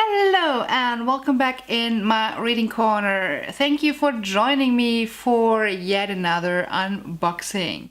Hello and welcome back in my reading corner. Thank you for joining me for yet another unboxing.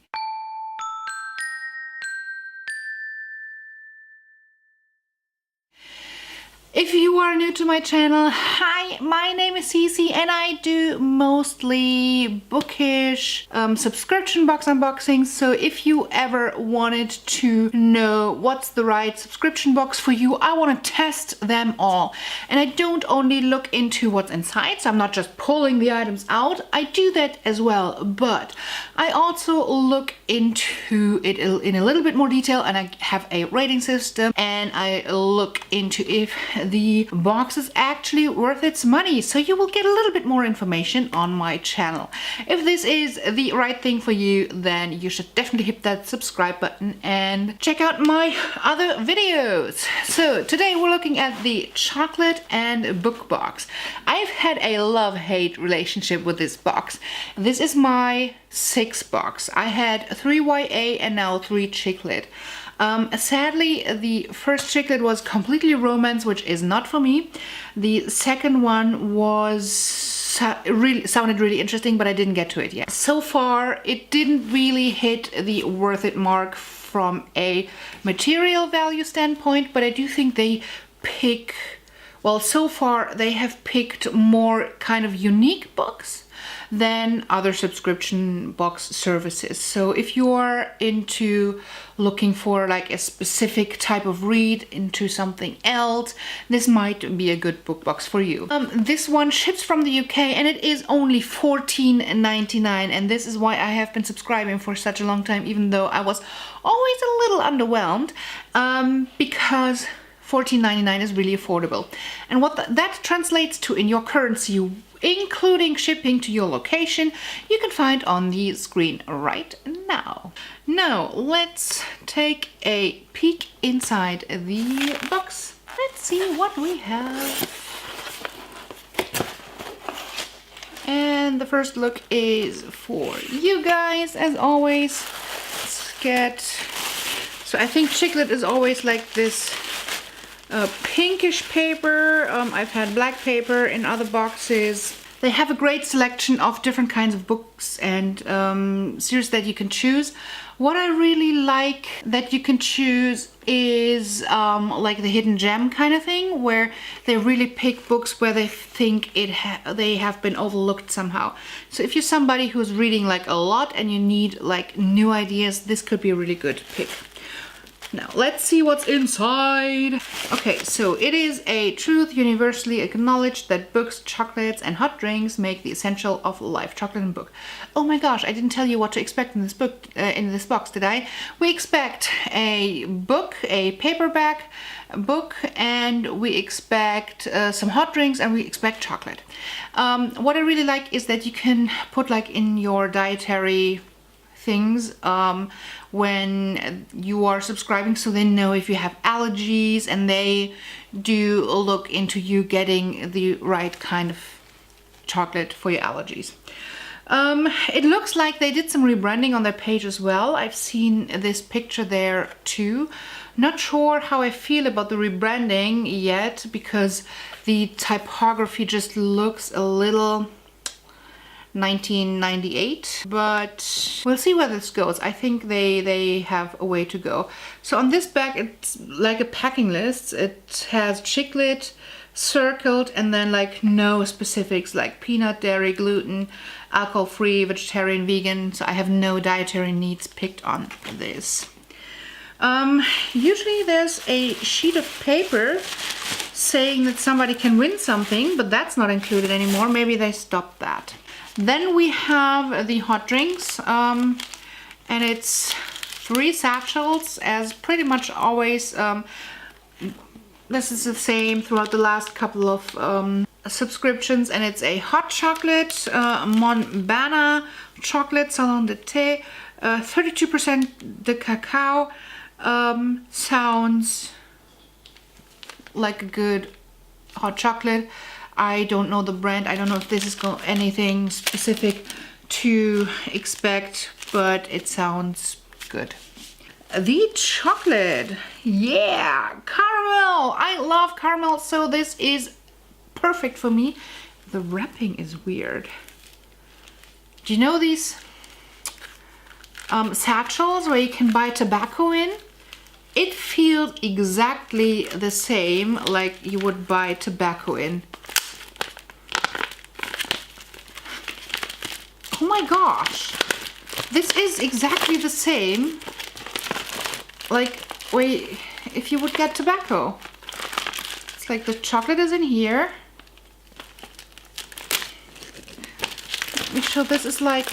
If you are new to my channel, hi, my name is Cece and I do mostly bookish subscription box unboxings. So if you ever wanted to know what's the right subscription box for you, I want to test them all. And I don't only look into what's inside, so I'm not just pulling the items out. I do that as well, but I also look into it in a little bit more detail, and I have a rating system, and I look into if the box is actually worth its money, so you will get a little bit more information on my channel. If this is the right thing for you, then you should definitely hit that subscribe button and check out my other videos. So today we're looking at the chocolate and book box. I've had a love-hate relationship with this box. This is my 6th box. I had 3 YA and now 3 chick lit. Sadly, the first chick lit was completely romance, which is not for me. The second one was sounded really interesting, but I didn't get to it yet. So far, it didn't really hit the worth it mark from a material value standpoint, but I do think they pick, well, so far they have picked more kind of unique books than other subscription box services. So if you are into looking for like a specific type of read into something else, this might be a good book box for you. This one ships from the UK and it is only $14.99, and this is why I have been subscribing for such a long time, even though I was always a little underwhelmed, because $14.99 is really affordable. And what that translates to in your currency, including shipping to your location, you can find on the screen right now. Now let's take a peek inside the box. Let's see what we have. And the first look is for you guys, as always. Let's get, so I think chick lit is always like this pinkish paper. I've had black paper in other boxes. They have a great selection of different kinds of books and series that you can choose. What I really like that you can choose is like the hidden gem kind of thing, where they really pick books where they think they have been overlooked somehow. So if you're somebody who's reading like a lot and you need like new ideas, this could be a really good pick. Now, let's see what's inside. Okay, so it is a truth universally acknowledged that books, chocolates, and hot drinks make the essential of life. Chocolate and book. Oh my gosh, I didn't tell you what to expect in this book, in this box, did I? We expect a book, a paperback book, and we expect some hot drinks, and we expect chocolate. What I really like is that you can put like in your dietary things when you are subscribing, so they know if you have allergies, and they do look into you getting the right kind of chocolate for your allergies. It looks like they did some rebranding on their page as well. I've seen this picture there too. Not sure how I feel about the rebranding yet, because the typography just looks a little 1998, but we'll see where this goes. I think they have a way to go. So on this bag, it's like a packing list. It has chick lit circled, and then like no specifics like peanut, dairy, gluten, alcohol free, vegetarian, vegan. So I have no dietary needs picked on this. Usually there's a sheet of paper saying that somebody can win something, but that's not included anymore. Maybe they stopped that. Then we have the hot drinks, and it's 3 satchels, as pretty much always. This is the same throughout the last couple of subscriptions, and it's a hot chocolate, Monbana chocolate, salon de thé, 32% de cacao. Sounds like a good hot chocolate. I don't know the brand. I don't know if this is anything specific to expect, but it sounds good. the chocolate. Yeah, caramel. I love caramel, so this is perfect for me. The wrapping is weird. Do you know these satchels where you can buy tobacco in? It feels exactly the same like you would buy tobacco in. Oh my gosh, this is exactly the same like wait, if you would get tobacco. It's like the chocolate is in here. Let me show. This is like,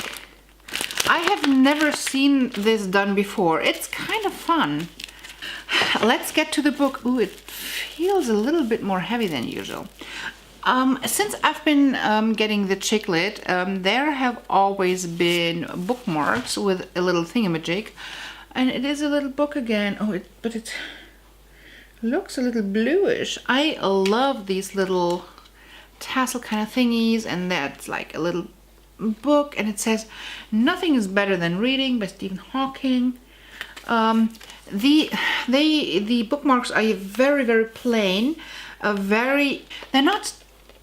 I have never seen this done before. It's kind of fun. Let's get to the book. Ooh, it feels a little bit more heavy than usual. Since I've been getting the Chicklit, there have always been bookmarks with a little thingamajig. And it is a little book again. Oh, but it looks a little bluish. I love these little tassel kind of thingies, and that's like a little book, and it says "Nothing is Better Than Reading" by Stephen Hawking. The bookmarks are very, very plain. They're not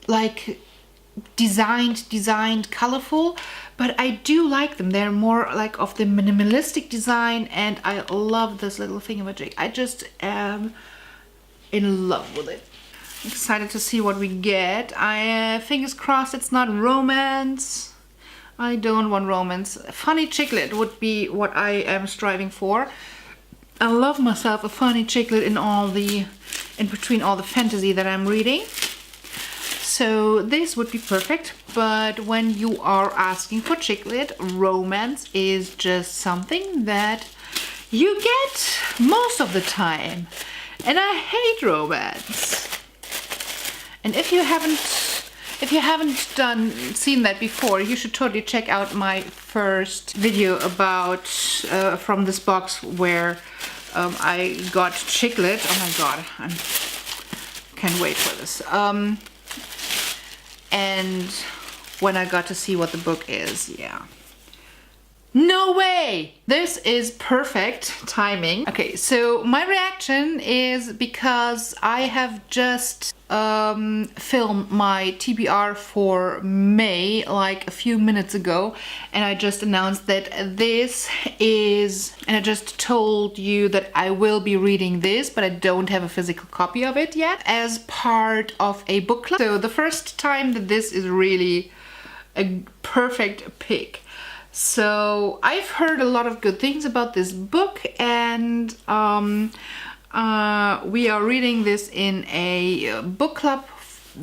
like designed colorful, but I do like them. They're more like of the minimalistic design, and I love this little thingamajig. I just am in love with it. Excited to see what we get. Fingers crossed it's not romance. I don't want romance. Funny Chicklit would be what I am striving for. I love myself a funny Chicklit in between all the fantasy that I'm reading. So this would be perfect, but when you are asking for Chicklit, romance is just something that you get most of the time. And I hate romance. And if you haven't seen that before, you should totally check out my first video about from this box where I got Chicklit. Oh my god, I can't wait for this. And when I got to see what the book is, yeah. No way! This is perfect timing. Okay, so my reaction is because I have just filmed my TBR for May like a few minutes ago, and I just announced that this is, and I just told you that I will be reading this, but I don't have a physical copy of it yet, as part of a book club. So the first time that this is really a perfect pick. So I've heard a lot of good things about this book, and we are reading this in a book club.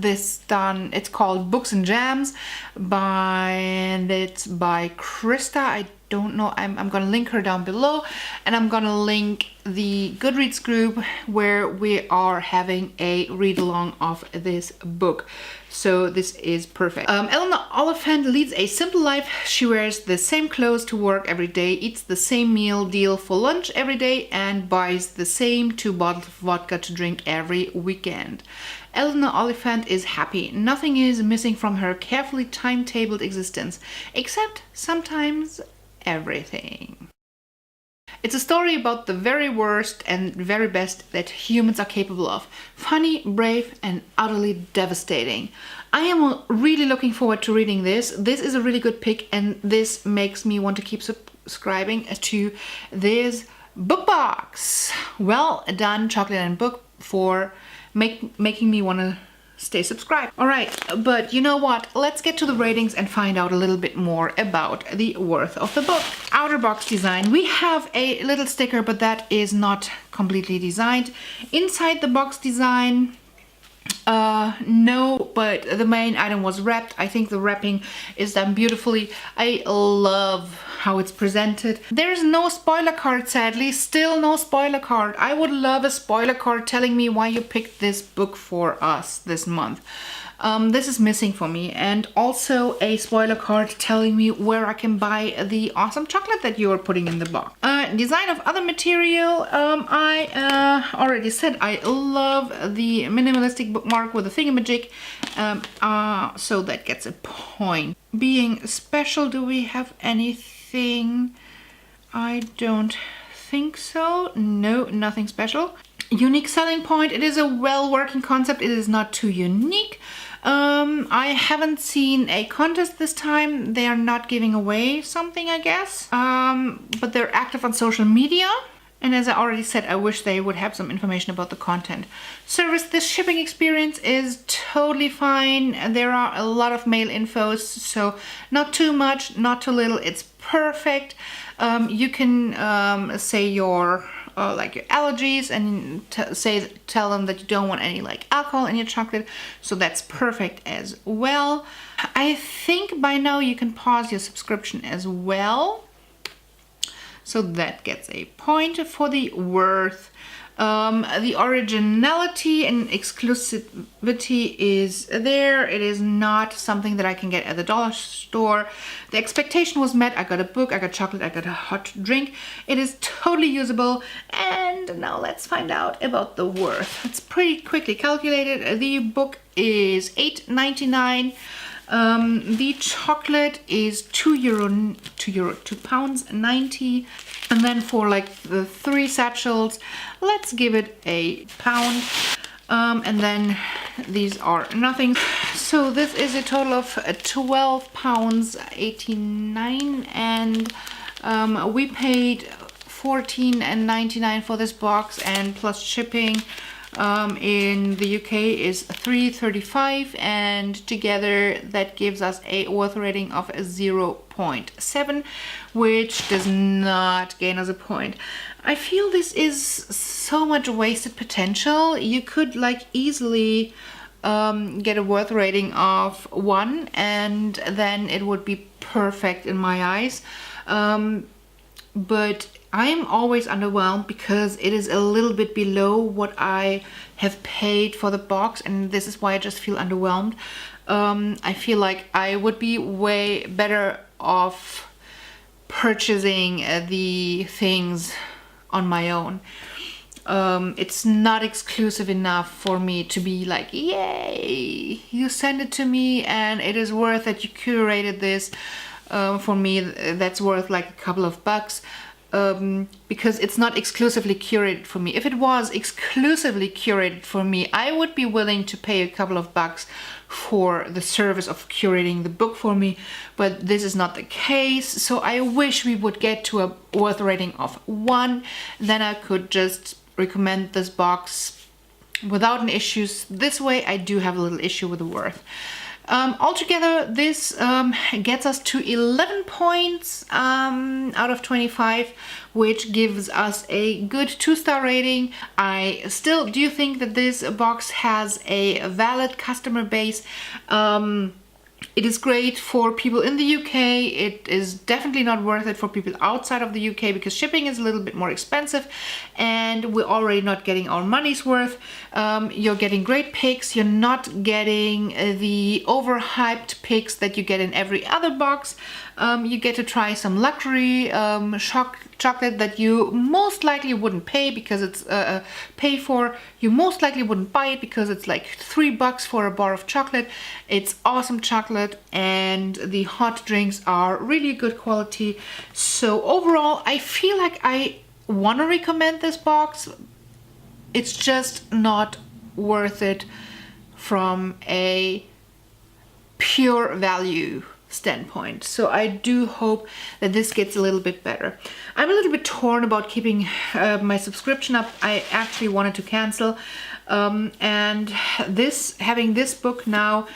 It's called Books and Jams, and it's by Krista. I don't know, I'm gonna link her down below, and I'm gonna link the Goodreads group where we are having a read along of this book. So this is perfect. Eleanor Oliphant leads a simple life. She wears the same clothes to work every day, eats the same meal deal for lunch every day, and buys the same 2 bottles of vodka to drink every weekend. Eleanor Oliphant is happy. Nothing is missing from her carefully timetabled existence, except sometimes everything. It's a story about the very worst and very best that humans are capable of. Funny, brave, and utterly devastating. I am really looking forward to reading this. This is a really good pick, and this makes me want to keep subscribing to this book box. Well done, Chocolate and Book, for making me want to stay subscribed. All right, but you know what? Let's get to the ratings and find out a little bit more about the worth of the book. Outer box design. We have a little sticker, but that is not completely designed. Inside the box design, no, but the main item was wrapped. I think the wrapping is done beautifully. I love how it's presented. There's no spoiler card, sadly. Still no spoiler card. I would love a spoiler card telling me why you picked this book for us this month. This is missing for me, and also a spoiler card telling me where I can buy the awesome chocolate that you are putting in the box. Design of other material. I already said I love the minimalistic bookmark with a thingamajig, so that gets a point. Being special, do we have anything? I don't think so. No, nothing special. Unique selling point, it is a well-working concept. It is not too unique. I haven't seen a contest this time. They are not giving away something, I guess. But they're active on social media. And as I already said, I wish they would have some information about the content. Service, this shipping experience is totally fine. There are a lot of mail infos, so not too much, not too little. It's perfect. You can say your like your allergies and tell them that you don't want any like alcohol in your chocolate, so that's perfect as well. I think by now you can pause your subscription as well, so that gets a point for the worth. The originality and exclusivity is there. It is not something that I can get at the dollar store. The expectation was met. I got a book, I got chocolate, I got a hot drink. It is totally usable. And now let's find out about the worth. It's pretty quickly calculated. The book is £8.99. The chocolate is £2.90. And then for like the 3 satchels, let's give it £1. And then these are nothing. So this is a total of £12.89, and we paid $14.99 for this box, and plus shipping in the UK is $3.35, and together that gives us a worth rating of 0.7, which does not gain us a point. I feel this is so much wasted potential. You could like easily get a worth rating of 1, and then it would be perfect in my eyes. But I am always underwhelmed because it is a little bit below what I have paid for the box, and this is why I just feel underwhelmed. I feel like I would be way better off purchasing the things on my own. It's not exclusive enough for me to be like, yay, you send it to me and it is worth that you curated this. For me, that's worth like a couple of bucks. Because it's not exclusively curated for me. If it was exclusively curated for me, I would be willing to pay a couple of bucks for the service of curating the book for me, but this is not the case. So I wish we would get to a worth rating of 1, then I could just recommend this box without any issues. This way I do have a little issue with the worth. Altogether, this gets us to 11 points out of 25, which gives us a good 2-star rating. I still do think that this box has a valid customer base. It is great for people in the UK. It is definitely not worth it for people outside of the UK because shipping is a little bit more expensive and we're already not getting our money's worth. You're getting great picks. You're not getting the overhyped picks that you get in every other box. You get to try some luxury chocolate that you most likely wouldn't pay because it's pay for. You most likely wouldn't buy it because it's like $3 for a bar of chocolate. It's awesome chocolate and the hot drinks are really good quality. So overall, I feel like I want to recommend this box. It's just not worth it from a pure value standpoint. So I do hope that this gets a little bit better. I'm a little bit torn about keeping my subscription up. I actually wanted to cancel, and having this book now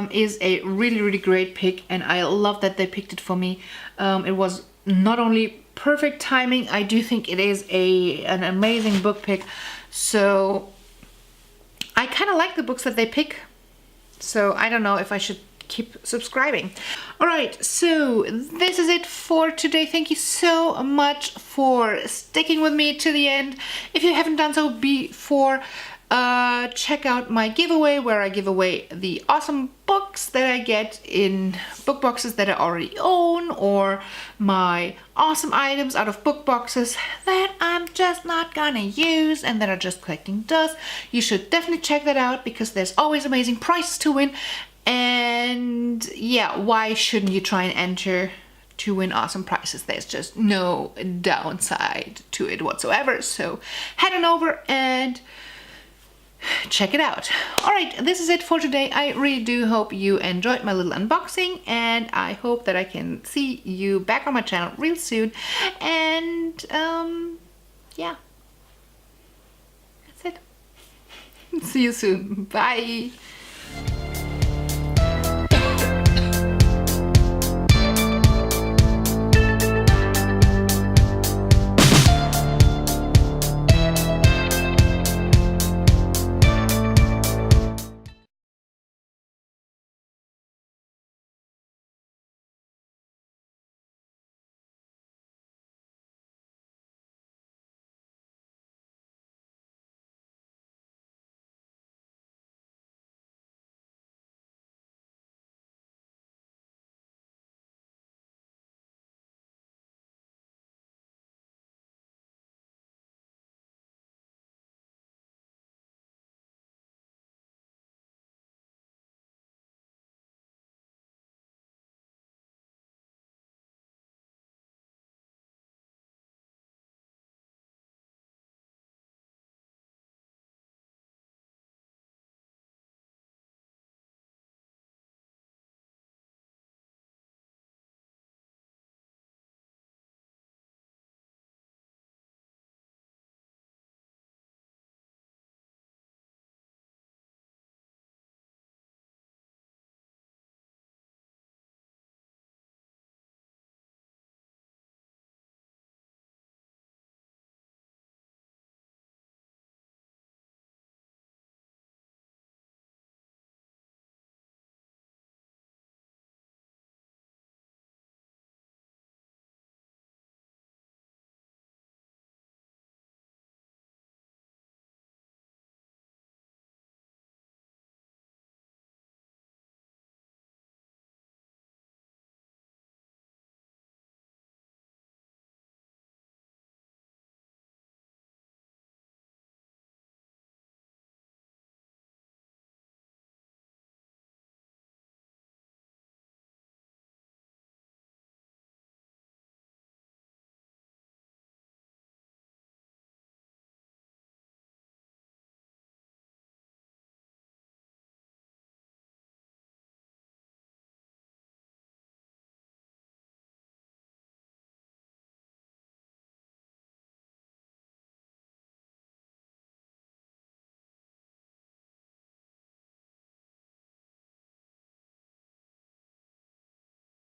is a really great pick, and I love that they picked it for me. It was not only perfect timing, I do think it is an amazing book pick. So I kind of like the books that they pick, so I don't know if I should keep subscribing. All right, so this is it for today. Thank you so much for sticking with me to the end. If you haven't done so before, check out my giveaway where I give away the awesome books that I get in book boxes that I already own, or my awesome items out of book boxes that I'm just not gonna use and that are just collecting dust. You should definitely check that out because there's always amazing prizes to win. And yeah, why shouldn't you try and enter to win awesome prizes. There's just no downside to it whatsoever. So head on over and check it out. All right, this is it for today. I really do hope you enjoyed my little unboxing, and I hope that I can see you back on my channel real soon. And yeah, that's it. See you soon. Bye.